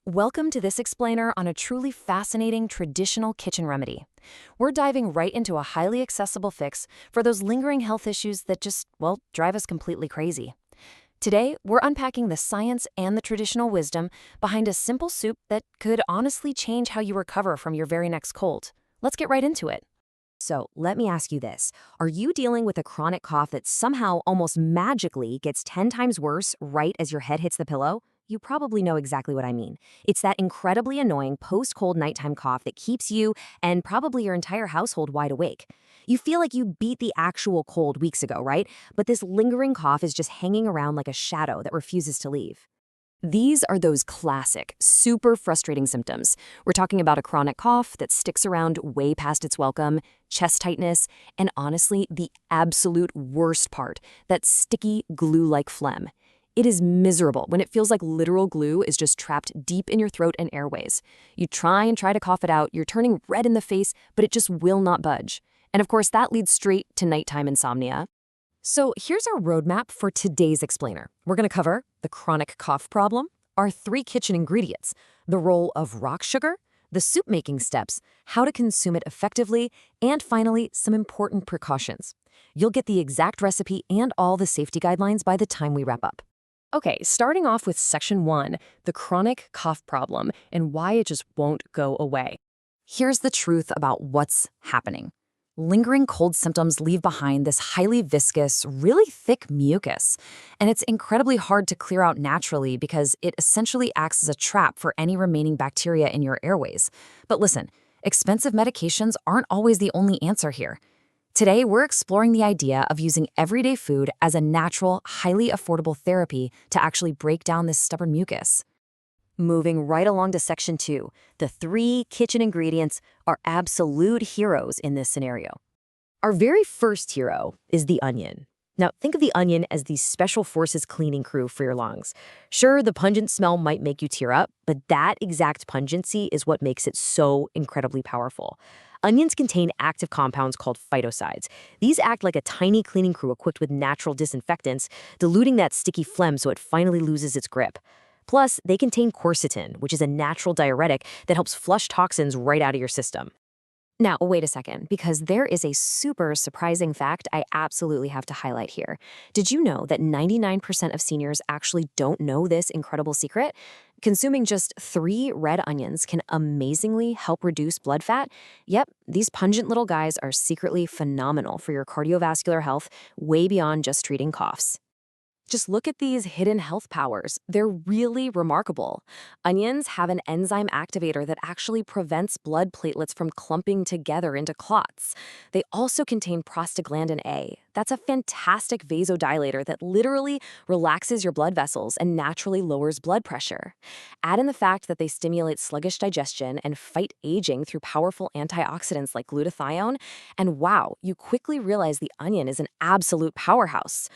Welcome to this explainer on a truly fascinating traditional kitchen remedy. We're diving right into a highly accessible fix for those lingering health issues that just, well, drive us completely crazy. Today, we're unpacking the science and the traditional wisdom behind a simple soup that could honestly change how you recover from your very next cold. Let's get right into it. So let me ask you this. Are you dealing with a chronic cough that somehow almost magically gets 10 times worse right as your head hits the pillow? You probably know exactly what I mean. It's that incredibly annoying post-cold nighttime cough that keeps you and probably your entire household wide awake. You feel like you beat the actual cold weeks ago, right? But this lingering cough is just hanging around like a shadow that refuses to leave. These are those classic, super frustrating symptoms. We're talking about a chronic cough that sticks around way past its welcome, chest tightness, and honestly, the absolute worst part, that sticky, glue-like phlegm. It is miserable when it feels like literal glue is just trapped deep in your throat and airways. You try to cough it out, you're turning red in the face, but it just will not budge. And of course, that leads straight to nighttime insomnia. So here's our roadmap for today's explainer. We're going to cover the chronic cough problem, our 3 kitchen ingredients, the role of rock sugar, the soup making steps, how to consume it effectively, and finally, some important precautions. You'll get the exact recipe and all the safety guidelines by the time we wrap up. Okay, starting off with section 1, the chronic cough problem and why it just won't go away. Here's the truth about what's happening. Lingering cold symptoms leave behind this highly viscous, really thick mucus, and it's incredibly hard to clear out naturally because it essentially acts as a trap for any remaining bacteria in your airways. But listen, expensive medications aren't always the only answer here. Today, we're exploring the idea of using everyday food as a natural, highly affordable therapy to actually break down this stubborn mucus. Moving right along to section 2, the 3 kitchen ingredients are absolute heroes in this scenario. Our very first hero is the onion. Now, think of the onion as the special forces cleaning crew for your lungs. Sure, the pungent smell might make you tear up, but that exact pungency is what makes it so incredibly powerful. Onions contain active compounds called phytosides. These act like a tiny cleaning crew equipped with natural disinfectants, diluting that sticky phlegm so it finally loses its grip. Plus, they contain quercetin, which is a natural diuretic that helps flush toxins right out of your system. Now, wait a second, because there is a super surprising fact I absolutely have to highlight here. Did you know that 99% of seniors actually don't know this incredible secret? Consuming just 3 red onions can amazingly help reduce blood fat. Yep, these pungent little guys are secretly phenomenal for your cardiovascular health, way beyond just treating coughs. Just look at these hidden health powers. They're really remarkable. Onions have an enzyme activator that actually prevents blood platelets from clumping together into clots. They also contain prostaglandin A. That's a fantastic vasodilator that literally relaxes your blood vessels and naturally lowers blood pressure. Add in the fact that they stimulate sluggish digestion and fight aging through powerful antioxidants like glutathione, and wow, you quickly realize the onion is an absolute powerhouse.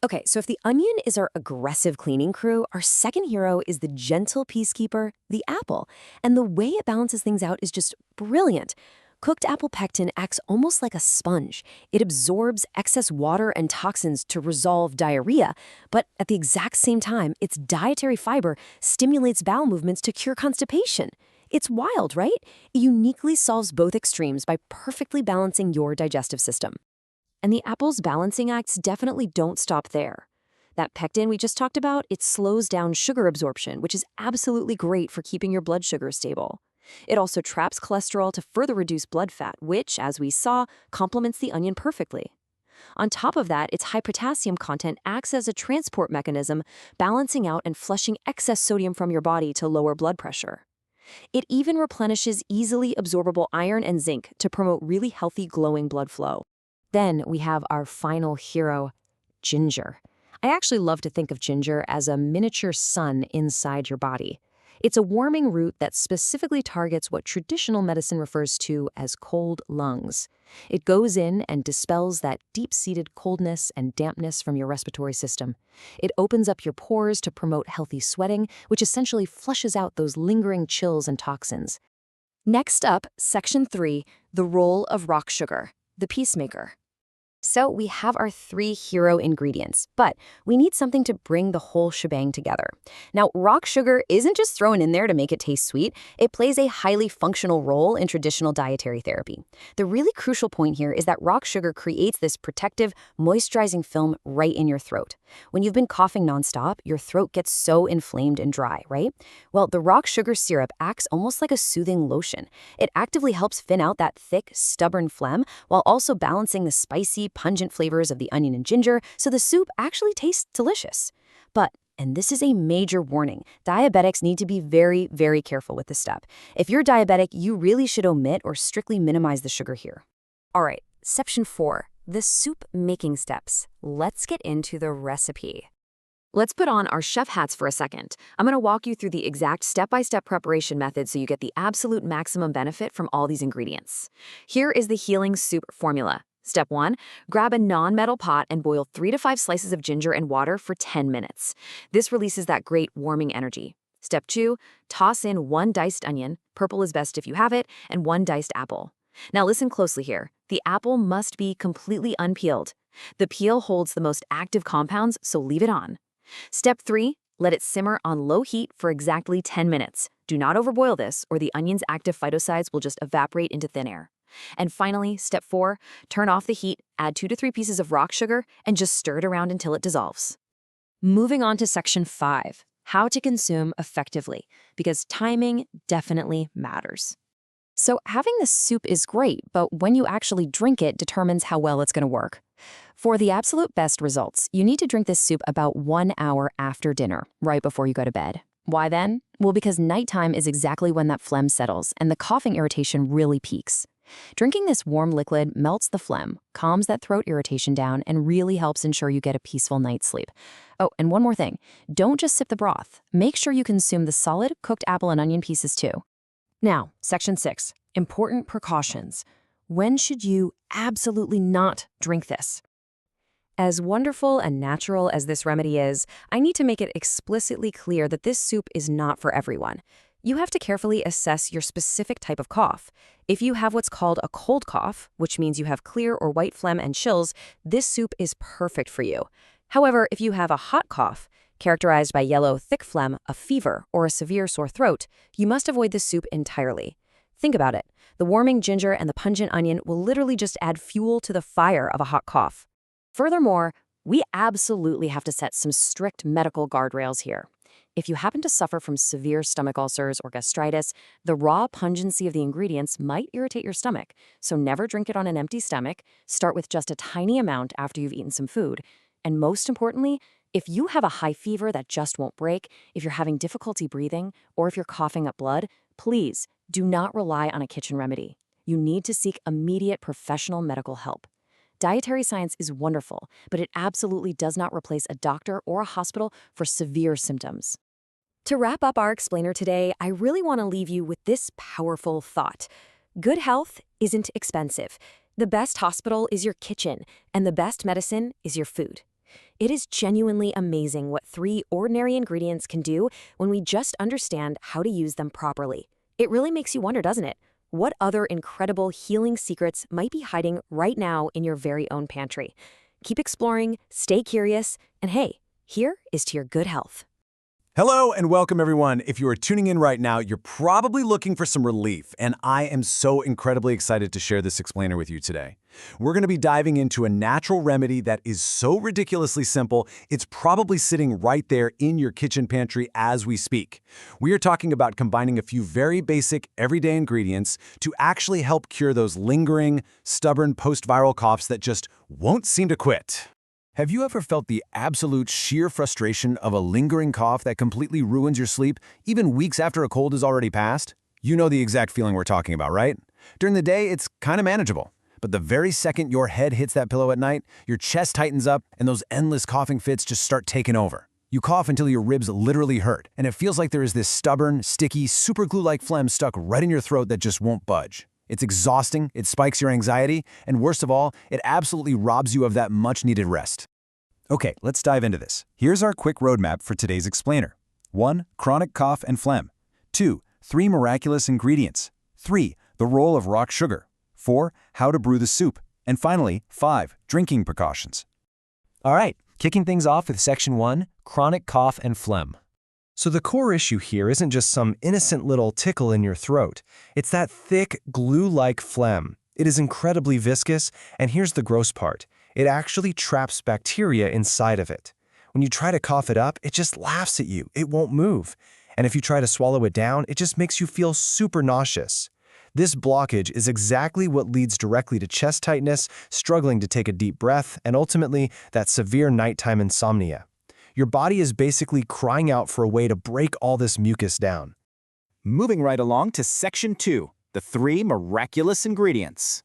Okay, so if the onion is our aggressive cleaning crew, our second hero is the gentle peacekeeper, the apple. And the way it balances things out is just brilliant. Cooked apple pectin acts almost like a sponge. It absorbs excess water and toxins to resolve diarrhea, but at the exact same time, its dietary fiber stimulates bowel movements to cure constipation. It's wild, right? It uniquely solves both extremes by perfectly balancing your digestive system. And the apple's balancing acts definitely don't stop there. That pectin we just talked about, it slows down sugar absorption, which is absolutely great for keeping your blood sugar stable. It also traps cholesterol to further reduce blood fat, which, as we saw, complements the onion perfectly. On top of that, its high potassium content acts as a transport mechanism, balancing out and flushing excess sodium from your body to lower blood pressure. It even replenishes easily absorbable iron and zinc to promote really healthy, glowing blood flow. Then we have our final hero, ginger. I actually love to think of ginger as a miniature sun inside your body. It's a warming root that specifically targets what traditional medicine refers to as cold lungs. It goes in and dispels that deep-seated coldness and dampness from your respiratory system. It opens up your pores to promote healthy sweating, which essentially flushes out those lingering chills and toxins. Next up, section 3, the role of rock sugar, the peacemaker. So we have our 3 hero ingredients, but we need something to bring the whole shebang together. Now, rock sugar isn't just thrown in there to make it taste sweet. It plays a highly functional role in traditional dietary therapy. The really crucial point here is that rock sugar creates this protective, moisturizing film right in your throat. When you've been coughing nonstop, your throat gets so inflamed and dry, right? Well, the rock sugar syrup acts almost like a soothing lotion. It actively helps thin out that thick, stubborn phlegm while also balancing the spicy, pungent flavors of the onion and ginger, so the soup actually tastes delicious. But, and this is a major warning, diabetics need to be very, very careful with this step. If you're diabetic, you really should omit or strictly minimize the sugar here. All right, section 4, the soup making steps. Let's get into the recipe. Let's put on our chef hats for a second. I'm going to walk you through the exact step-by-step preparation method so you get the absolute maximum benefit from all these ingredients. Here is the healing soup formula. Step 1, grab a non-metal pot and boil 3 to 5 slices of ginger and water for 10 minutes. This releases that great warming energy. Step 2, toss in 1 diced onion, purple is best if you have it, and 1 diced apple. Now listen closely here. The apple must be completely unpeeled. The peel holds the most active compounds, so leave it on. Step 3, let it simmer on low heat for exactly 10 minutes. Do not overboil this, or the onion's active phytosides will just evaporate into thin air. And finally, step 4, turn off the heat, add 2 to 3 pieces of rock sugar, and just stir it around until it dissolves. Moving on to section 5, how to consume effectively, because timing definitely matters. So having this soup is great, but when you actually drink it determines how well it's going to work. For the absolute best results, you need to drink this soup about 1 hour after dinner, right before you go to bed. Why then? Well, because nighttime is exactly when that phlegm settles and the coughing irritation really peaks. Drinking this warm liquid melts the phlegm, calms that throat irritation down, and really helps ensure you get a peaceful night's sleep. Oh, and one more thing. Don't just sip the broth. Make sure you consume the solid, cooked apple and onion pieces too. Now, section 6, important precautions. When should you absolutely not drink this? As wonderful and natural as this remedy is, I need to make it explicitly clear that this soup is not for everyone. You have to carefully assess your specific type of cough. If you have what's called a cold cough, which means you have clear or white phlegm and chills, this soup is perfect for you. However, if you have a hot cough, characterized by yellow, thick phlegm, a fever, or a severe sore throat, you must avoid this soup entirely. Think about it. The warming ginger and the pungent onion will literally just add fuel to the fire of a hot cough. Furthermore, we absolutely have to set some strict medical guardrails here. If you happen to suffer from severe stomach ulcers or gastritis, the raw pungency of the ingredients might irritate your stomach, so never drink it on an empty stomach. Start with just a tiny amount after you've eaten some food. And most importantly, if you have a high fever that just won't break, if you're having difficulty breathing, or if you're coughing up blood, please do not rely on a kitchen remedy. You need to seek immediate professional medical help. Dietary science is wonderful, but it absolutely does not replace a doctor or a hospital for severe symptoms. To wrap up our explainer today, I really want to leave you with this powerful thought. Good health isn't expensive. The best hospital is your kitchen, and the best medicine is your food. It is genuinely amazing what 3 ordinary ingredients can do when we just understand how to use them properly. It really makes you wonder, doesn't it? What other incredible healing secrets might be hiding right now in your very own pantry? Keep exploring, stay curious, and hey, here is to your good health. Hello and welcome everyone. If you are tuning in right now, you're probably looking for some relief, and I am so incredibly excited to share this explainer with you today. We're going to be diving into a natural remedy that is so ridiculously simple, it's probably sitting right there in your kitchen pantry as we speak. We are talking about combining a few very basic, everyday ingredients to actually help cure those lingering, stubborn post-viral coughs that just won't seem to quit. Have you ever felt the absolute sheer frustration of a lingering cough that completely ruins your sleep, even weeks after a cold has already passed? You know the exact feeling we're talking about, right? During the day, it's kind of manageable. But the very second your head hits that pillow at night, your chest tightens up and those endless coughing fits just start taking over. You cough until your ribs literally hurt, and it feels like there is this stubborn, sticky, super glue-like phlegm stuck right in your throat that just won't budge. It's exhausting, it spikes your anxiety, and worst of all, it absolutely robs you of that much-needed rest. Okay, let's dive into this. Here's our quick roadmap for today's explainer. 1. Chronic cough and phlegm. 2. 3 miraculous ingredients. 3. The role of rock sugar. 4. How to brew the soup. And finally, 5. Drinking precautions. All right, kicking things off with Section 1, chronic cough and phlegm. So the core issue here isn't just some innocent little tickle in your throat. It's that thick, glue-like phlegm. It is incredibly viscous, and here's the gross part. It actually traps bacteria inside of it. When you try to cough it up, it just laughs at you. It won't move. And if you try to swallow it down, it just makes you feel super nauseous. This blockage is exactly what leads directly to chest tightness, struggling to take a deep breath, and ultimately, that severe nighttime insomnia. Your body is basically crying out for a way to break all this mucus down. Moving right along to Section 2, the 3 miraculous ingredients.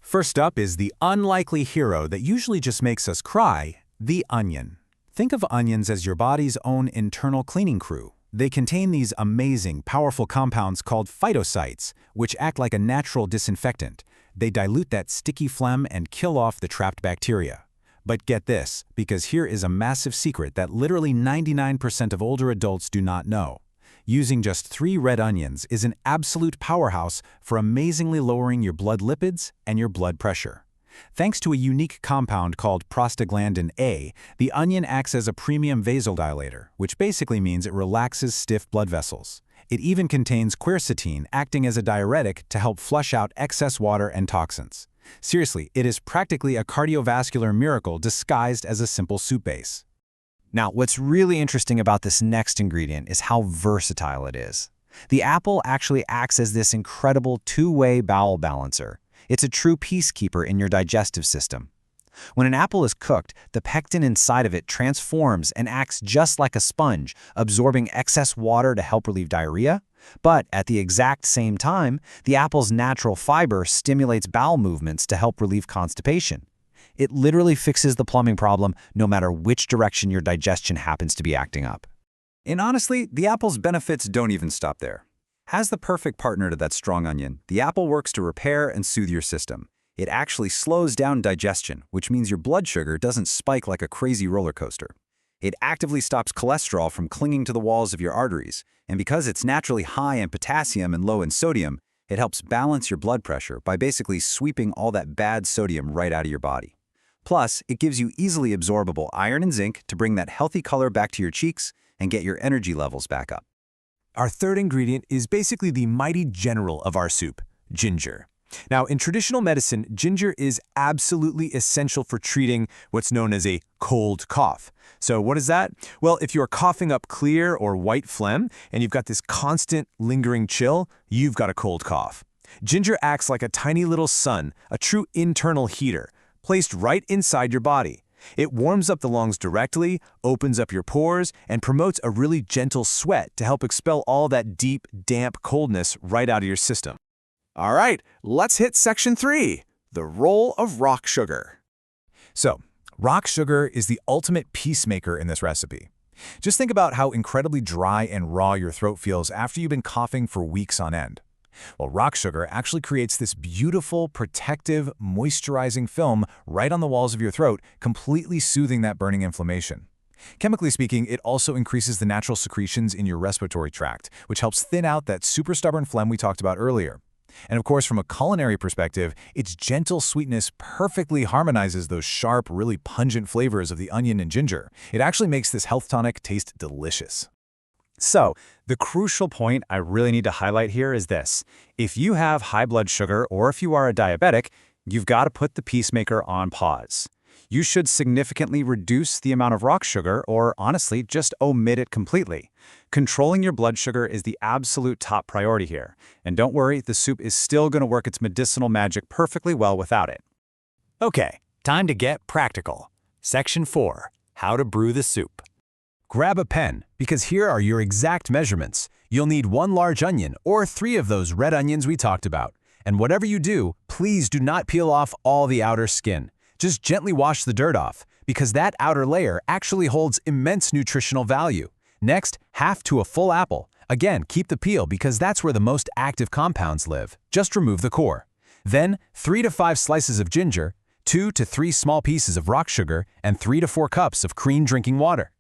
First up is the unlikely hero that usually just makes us cry, the onion. Think of onions as your body's own internal cleaning crew. They contain these amazing, powerful compounds called phytocytes, which act like a natural disinfectant. They dilute that sticky phlegm and kill off the trapped bacteria. But get this, because here is a massive secret that literally 99% of older adults do not know. Using just 3 red onions is an absolute powerhouse for amazingly lowering your blood lipids and your blood pressure. Thanks to a unique compound called prostaglandin A, the onion acts as a premium vasodilator, which basically means it relaxes stiff blood vessels. It even contains quercetin, acting as a diuretic to help flush out excess water and toxins. Seriously, it is practically a cardiovascular miracle disguised as a simple soup base. Now, what's really interesting about this next ingredient is how versatile it is. The apple actually acts as this incredible two-way bowel balancer. It's a true peacekeeper in your digestive system. When an apple is cooked, the pectin inside of it transforms and acts just like a sponge, absorbing excess water to help relieve diarrhea. But at the exact same time, the apple's natural fiber stimulates bowel movements to help relieve constipation. It literally fixes the plumbing problem no matter which direction your digestion happens to be acting up. And honestly, the apple's benefits don't even stop there. As the perfect partner to that strong onion, the apple works to repair and soothe your system. It actually slows down digestion, which means your blood sugar doesn't spike like a crazy roller coaster. It actively stops cholesterol from clinging to the walls of your arteries, and because it's naturally high in potassium and low in sodium, it helps balance your blood pressure by basically sweeping all that bad sodium right out of your body. Plus, it gives you easily absorbable iron and zinc to bring that healthy color back to your cheeks and get your energy levels back up. Our third ingredient is basically the mighty general of our soup, ginger. Now, in traditional medicine, ginger is absolutely essential for treating what's known as a cold cough. So what is that? Well, if you're coughing up clear or white phlegm and you've got this constant lingering chill, you've got a cold cough. Ginger acts like a tiny little sun, a true internal heater, placed right inside your body. It warms up the lungs directly, opens up your pores, and promotes a really gentle sweat to help expel all that deep, damp coldness right out of your system. All right, let's hit Section 3, the role of rock sugar. So, rock sugar is the ultimate peacemaker in this recipe. Just think about how incredibly dry and raw your throat feels after you've been coughing for weeks on end. Well, rock sugar actually creates this beautiful, protective, moisturizing film right on the walls of your throat, completely soothing that burning inflammation. Chemically speaking, it also increases the natural secretions in your respiratory tract, which helps thin out that super stubborn phlegm we talked about earlier. And of course, from a culinary perspective, its gentle sweetness perfectly harmonizes those sharp, really pungent flavors of the onion and ginger. It actually makes this health tonic taste delicious. So, the crucial point I really need to highlight here is this. If you have high blood sugar or if you are a diabetic, you've got to put the peacemaker on pause. You should significantly reduce the amount of rock sugar or, honestly, just omit it completely. Controlling your blood sugar is the absolute top priority here. And don't worry, the soup is still going to work its medicinal magic perfectly well without it. Okay, time to get practical. Section 4, how to brew the soup. Grab a pen, because here are your exact measurements. You'll need 1 large onion or 3 of those red onions we talked about. And whatever you do, please do not peel off all the outer skin. Just gently wash the dirt off, because that outer layer actually holds immense nutritional value. Next, half to a full apple. Again, keep the peel because that's where the most active compounds live. Just remove the core. Then, 3 to 5 slices of ginger, 2 to 3 small pieces of rock sugar, and 3 to 4 cups of clean drinking water.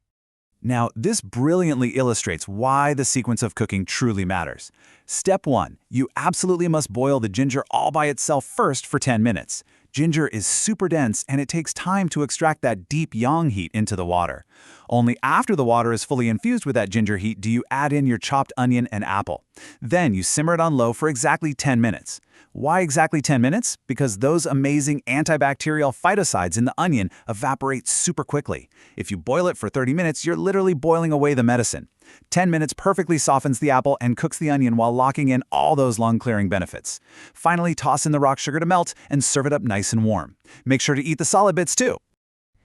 Now, this brilliantly illustrates why the sequence of cooking truly matters. Step 1, you absolutely must boil the ginger all by itself first for 10 minutes. Ginger is super dense and it takes time to extract that deep yang heat into the water. Only after the water is fully infused with that ginger heat do you add in your chopped onion and apple. Then you simmer it on low for exactly 10 minutes. Why exactly 10 minutes? Because those amazing antibacterial phytocides in the onion evaporate super quickly. If you boil it for 30 minutes, you're literally boiling away the medicine. 10 minutes perfectly softens the apple and cooks the onion while locking in all those lung-clearing benefits. Finally, toss in the rock sugar to melt and serve it up nice and warm. Make sure to eat the solid bits too.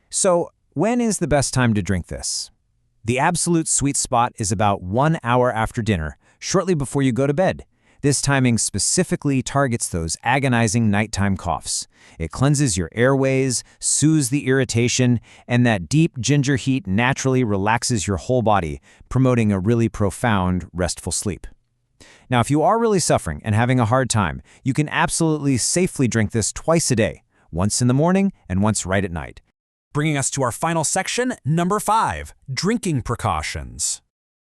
So, when is the best time to drink this? The absolute sweet spot is about 1 hour after dinner, shortly before you go to bed. This timing specifically targets those agonizing nighttime coughs. It cleanses your airways, soothes the irritation, and that deep ginger heat naturally relaxes your whole body, promoting a really profound, restful sleep. Now, if you are really suffering and having a hard time, you can absolutely safely drink this twice a day, once in the morning and once right at night. Bringing us to our final section, number 5, drinking precautions.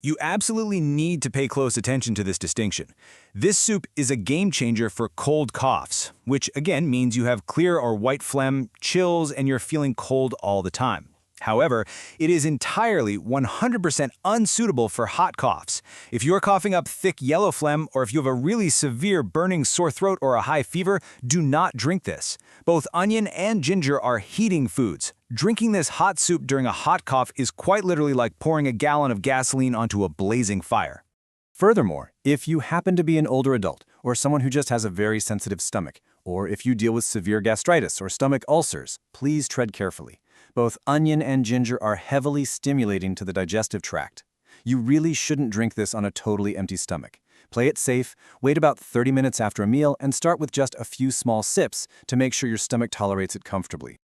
You absolutely need to pay close attention to this distinction. This soup is a game changer for cold coughs, which again means you have clear or white phlegm, chills, and you're feeling cold all the time. However, it is entirely 100% unsuitable for hot coughs. If you're coughing up thick yellow phlegm or if you have a really severe burning sore throat or a high fever, do not drink this. Both onion and ginger are heating foods. Drinking this hot soup during a hot cough is quite literally like pouring a gallon of gasoline onto a blazing fire. Furthermore, if you happen to be an older adult or someone who just has a very sensitive stomach, or if you deal with severe gastritis or stomach ulcers, please tread carefully. Both onion and ginger are heavily stimulating to the digestive tract. You really shouldn't drink this on a totally empty stomach. Play it safe, wait about 30 minutes after a meal, and start with just a few small sips to make sure your stomach tolerates it comfortably.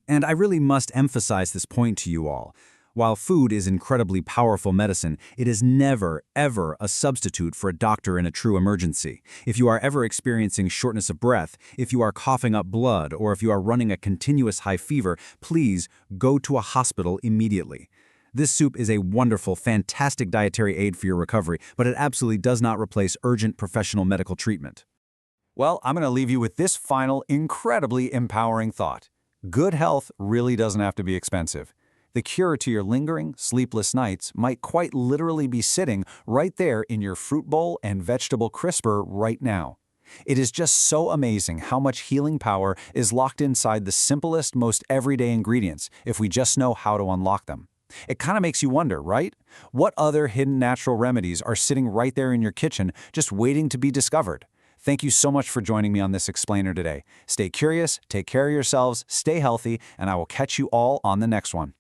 And I really must emphasize this point to you all. While food is incredibly powerful medicine, it is never, ever a substitute for a doctor in a true emergency. If you are ever experiencing shortness of breath, if you are coughing up blood, or if you are running a continuous high fever, please go to a hospital immediately. This soup is a wonderful, fantastic dietary aid for your recovery, but it absolutely does not replace urgent professional medical treatment. Well, I'm going to leave you with this final, incredibly empowering thought. Good health really doesn't have to be expensive. The cure to your lingering, sleepless nights might quite literally be sitting right there in your fruit bowl and vegetable crisper right now. It is just so amazing how much healing power is locked inside the simplest, most everyday ingredients if we just know how to unlock them. It kind of makes you wonder, right? What other hidden natural remedies are sitting right there in your kitchen just waiting to be discovered? Thank you so much for joining me on this explainer today. Stay curious, take care of yourselves, stay healthy, and I will catch you all on the next one.